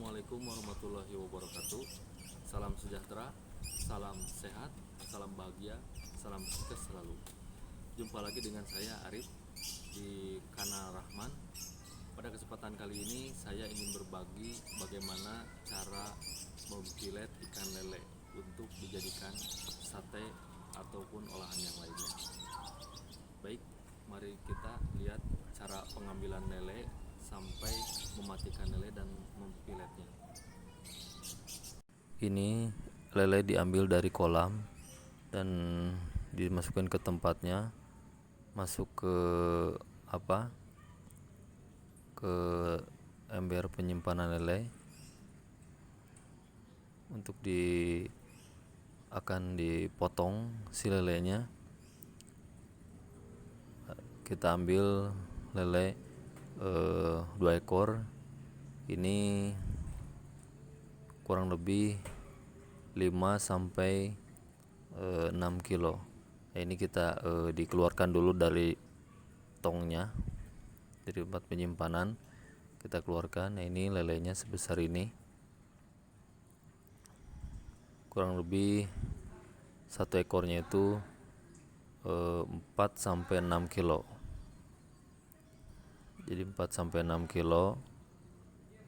Assalamualaikum warahmatullahi wabarakatuh. Salam sejahtera, salam sehat, salam bahagia, salam sukses selalu. Jumpa lagi dengan saya Arif di Kanal Rahman. Pada kesempatan kali ini saya ingin berbagi bagaimana cara memfilet ikan lele untuk dijadikan sate ataupun olahan yang lainnya. Baik, mari kita lihat cara pengambilan lele sampai mematikan lele dan memfiletnya. Ini lele diambil dari kolam dan dimasukkan ke tempatnya, masuk ke apa? Ke ember penyimpanan lele untuk akan dipotong si lelenya. Kita ambil lele 2 ekor. Ini kurang lebih 5 sampai 6 kilo. Ini kita dikeluarkan dulu dari tongnya, dari tempat penyimpanan. Kita keluarkan. Ini lelenya sebesar ini, kurang lebih satu ekornya itu 4 sampai 6 kilo. Jadi 4 sampai 6 kilo.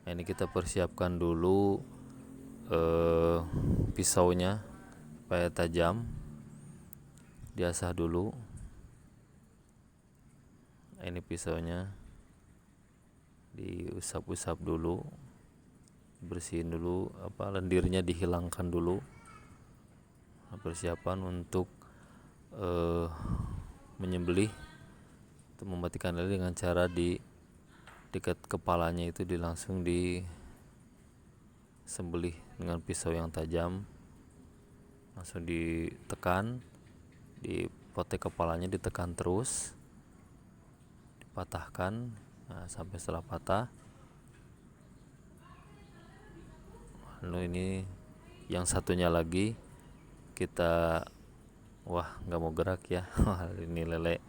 Ini kita persiapkan dulu pisaunya supaya tajam, diasah dulu. Ini pisaunya diusap-usap dulu, bersihin dulu, lendirnya dihilangkan dulu. Persiapan untuk menyembelih, untuk mematikan lele dengan cara di dekat kepalanya itu langsung disembelih dengan pisau yang tajam, langsung ditekan di potek kepalanya, ditekan terus, dipatahkan sampai setelah patah. Lalu ini yang satunya lagi kita, nggak mau gerak ya. Ini lele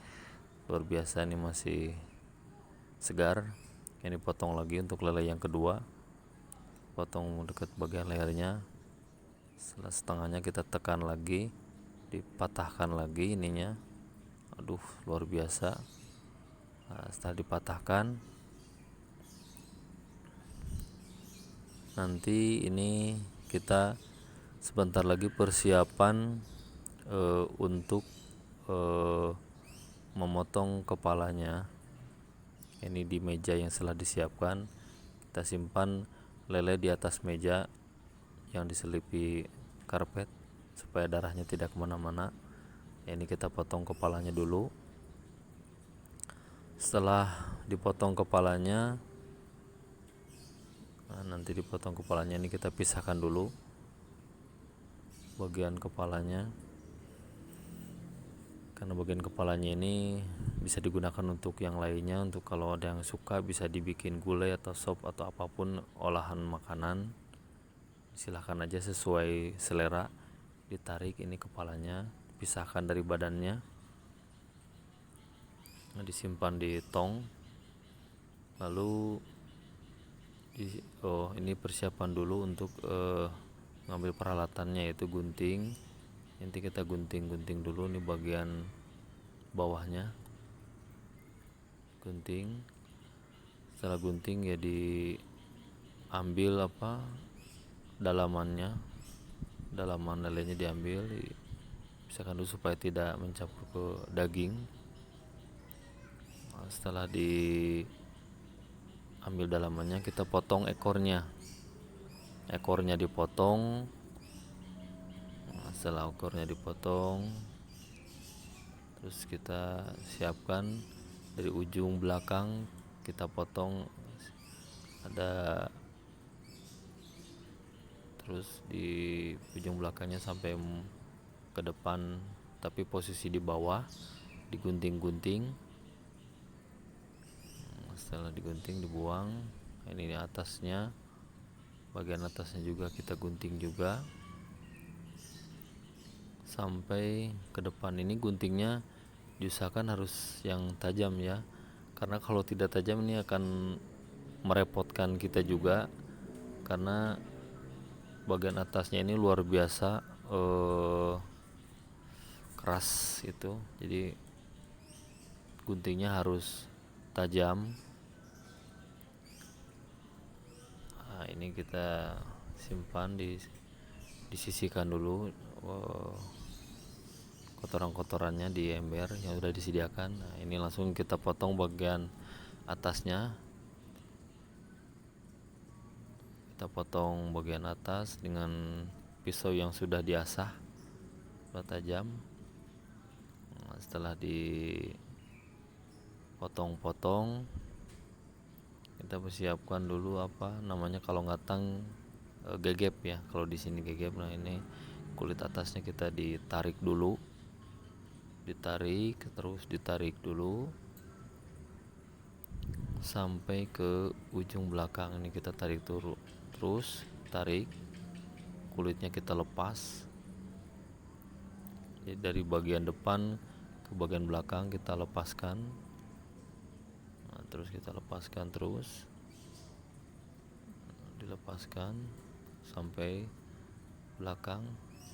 luar biasa, ini masih segar. Ini potong lagi untuk lele yang kedua, potong dekat bagian lehernya. Setelah setengahnya kita tekan lagi, dipatahkan lagi ininya. Aduh, luar biasa. Setelah dipatahkan, nanti ini kita sebentar lagi persiapan untuk memotong kepalanya. Ini di meja yang setelah disiapkan, kita simpan lele di atas meja yang diselipi karpet supaya darahnya tidak kemana-mana. Ini kita potong kepalanya dulu. Setelah dipotong kepalanya, nanti dipotong kepalanya ini kita pisahkan dulu bagian kepalanya, karena bagian kepalanya ini bisa digunakan untuk yang lainnya. Untuk kalau ada yang suka bisa dibikin gulai atau sop atau apapun olahan makanan, silahkan aja sesuai selera. Ditarik ini kepalanya, dipisahkan dari badannya, disimpan di tong. Lalu ini persiapan dulu untuk ngambil peralatannya, yaitu gunting. Nanti kita gunting dulu nih bagian bawahnya, gunting. Setelah gunting ya diambil dalaman lelenya, diambil, dipisahkan dulu supaya tidak mencampur ke daging. Setelah diambil dalamannya, kita potong ekornya dipotong. Setelah ekornya dipotong, terus kita siapkan dari ujung belakang, kita potong terus di ujung belakangnya sampai ke depan, tapi posisi di bawah digunting-gunting. Setelah digunting dibuang. Ini atasnya, bagian atasnya juga kita gunting juga sampai ke depan. Ini guntingnya diusahakan harus yang tajam ya, karena kalau tidak tajam ini akan merepotkan kita juga. karena bagian atasnya ini luar biasa keras itu, jadi guntingnya harus tajam. Nah, ini kita simpan disisihkan dulu kotoran-kotorannya di ember yang sudah disediakan. Nah, ini langsung kita potong bagian atasnya. Kita potong bagian atas dengan pisau yang sudah diasah, sudah tajam. Nah, setelah dipotong-potong, kita persiapkan dulu apa namanya, kalau ngatang gegep ya, kalau di sini gegep. Nah, ini kulit atasnya kita ditarik dulu, ditarik dulu sampai ke ujung belakang. Ini kita tarik terus tarik, kulitnya kita lepas. Jadi dari bagian depan ke bagian belakang kita lepaskan. Nah, terus kita lepaskan terus, dilepaskan sampai belakang.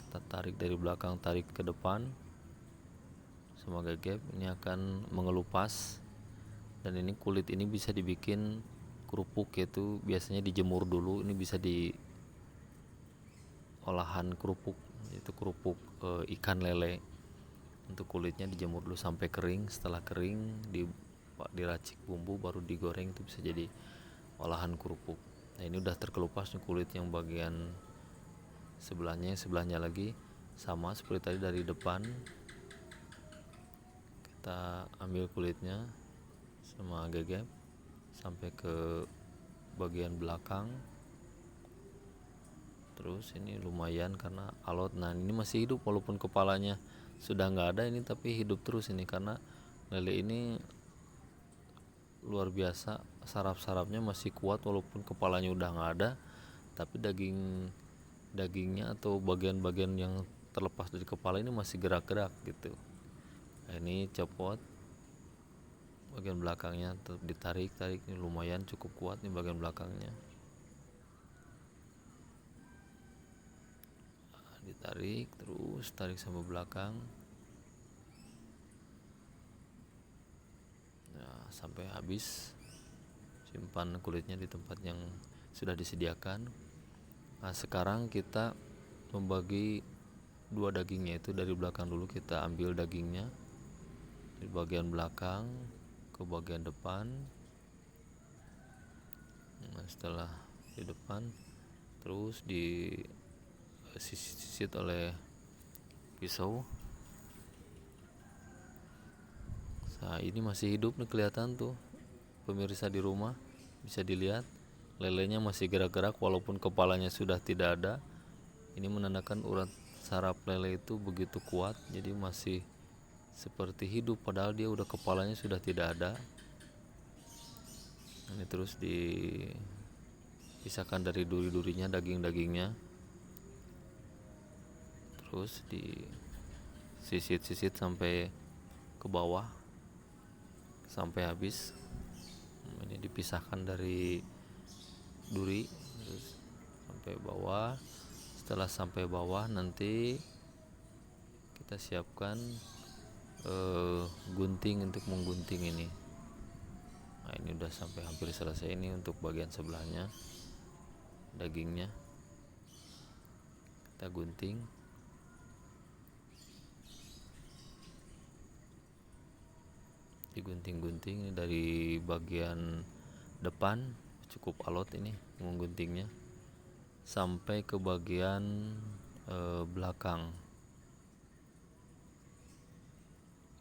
Kita tarik dari belakang, tarik ke depan sama gegep. Ini akan mengelupas. Dan ini kulit ini bisa dibikin kerupuk, yaitu biasanya dijemur dulu. Ini bisa di olahan kerupuk, yaitu kerupuk ikan lele. Untuk kulitnya dijemur dulu sampai kering. Setelah kering diracik bumbu, baru digoreng. Itu bisa jadi olahan kerupuk. Nah, ini udah terkelupas nih kulit yang bagian sebelahnya lagi sama seperti tadi. Dari depan kita ambil kulitnya sama gegep sampai ke bagian belakang. Terus ini lumayan karena alot. Nah, ini masih hidup walaupun kepalanya sudah nggak ada ini, tapi hidup terus ini karena lele ini luar biasa, saraf-sarafnya masih kuat walaupun kepalanya udah nggak ada, tapi dagingnya atau bagian-bagian yang terlepas dari kepala ini masih gerak-gerak gitu. Nah, ini copot bagian belakangnya, ditarik ini lumayan cukup kuat nih bagian belakangnya. Nah, ditarik terus, tarik sampai belakang. Nah, sampai habis. Simpan kulitnya di tempat yang sudah disediakan. Nah, sekarang kita membagi dua dagingnya, itu dari belakang dulu kita ambil dagingnya di bagian belakang ke bagian depan. Nah, setelah di depan terus disisit oleh pisau. Nah, ini masih hidup nih, kelihatan tuh pemirsa di rumah, bisa dilihat lelenya masih gerak-gerak walaupun kepalanya sudah tidak ada. Ini menandakan urat saraf lele itu begitu kuat, jadi masih seperti hidup padahal dia udah kepalanya sudah tidak ada. Ini terus dipisahkan dari duri-durinya, daging-dagingnya, terus disisit-sisit sampai ke bawah sampai habis. Ini dipisahkan dari duri terus sampai bawah. Setelah sampai bawah nanti kita siapkan gunting untuk menggunting ini. Nah, ini udah sampai hampir selesai ini untuk bagian sebelahnya dagingnya. Kita gunting. Digunting-gunting dari bagian depan, cukup alot ini mengguntingnya, sampai ke bagian belakang.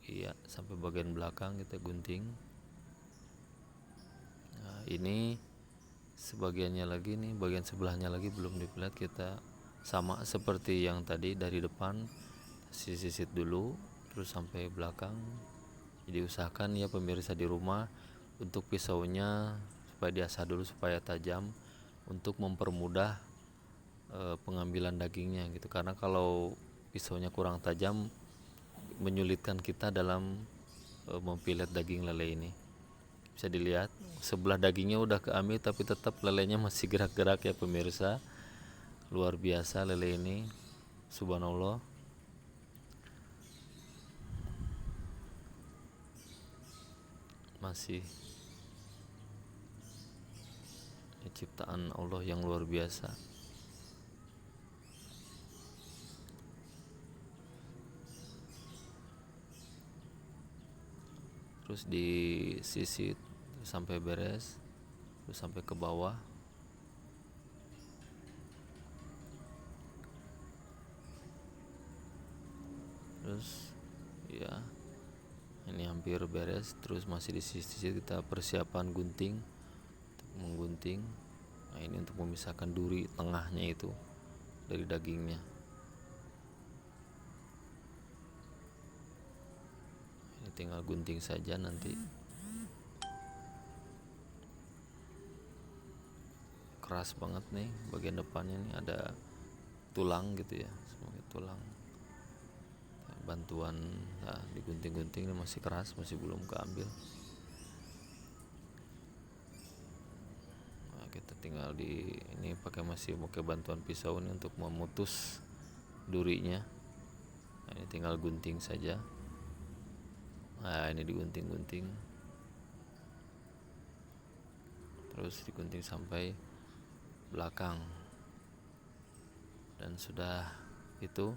Iya, sampai bagian belakang kita gunting. Nah, ini sebagiannya lagi nih, bagian sebelahnya lagi belum dipelat. Kita sama seperti yang tadi, dari depan sisit dulu terus sampai belakang. Jadi usahakan ya pemirsa di rumah untuk pisaunya supaya diasah dulu supaya tajam, untuk mempermudah pengambilan dagingnya gitu. Karena kalau pisaunya kurang tajam menyulitkan kita dalam mempilet daging lele ini. Bisa dilihat sebelah dagingnya udah keambil tapi tetap lelenya masih gerak-gerak ya pemirsa. Luar biasa lele ini, subhanallah. Masih ciptaan Allah yang luar biasa. Terus disisit sampai beres, terus sampai ke bawah. Terus ya ini hampir beres, terus masih disisit, kita persiapan gunting untuk menggunting. Nah ini untuk memisahkan duri tengahnya itu dari dagingnya. Ini tinggal gunting saja nanti. Keras banget nih bagian depannya nih, ada tulang gitu ya, sebagai tulang. Bantuan nah, digunting-gunting ini masih keras, masih belum keambil. Nah, kita tinggal di ini masih pakai bantuan pisau ini untuk memutus durinya. Nah, ini tinggal gunting saja. Nah ini digunting-gunting, terus digunting sampai belakang, dan sudah itu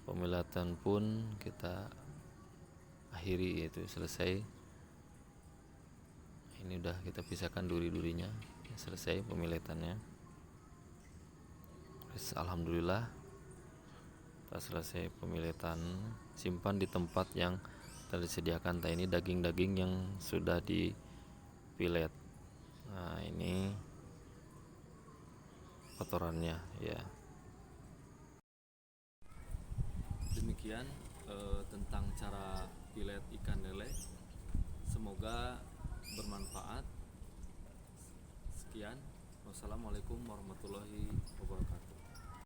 pemilatan pun kita akhiri, yaitu selesai. Ini udah kita pisahkan duri-durinya, selesai pemilatannya. Terus alhamdulillah kita selesai pemilatan. Simpan di tempat yang telah disediakan. Ini daging-daging yang sudah dipilet. Nah ini kotorannya ya. Demikian tentang cara pilet ikan lele. Semoga bermanfaat. Sekian, wassalamualaikum warahmatullahi wabarakatuh.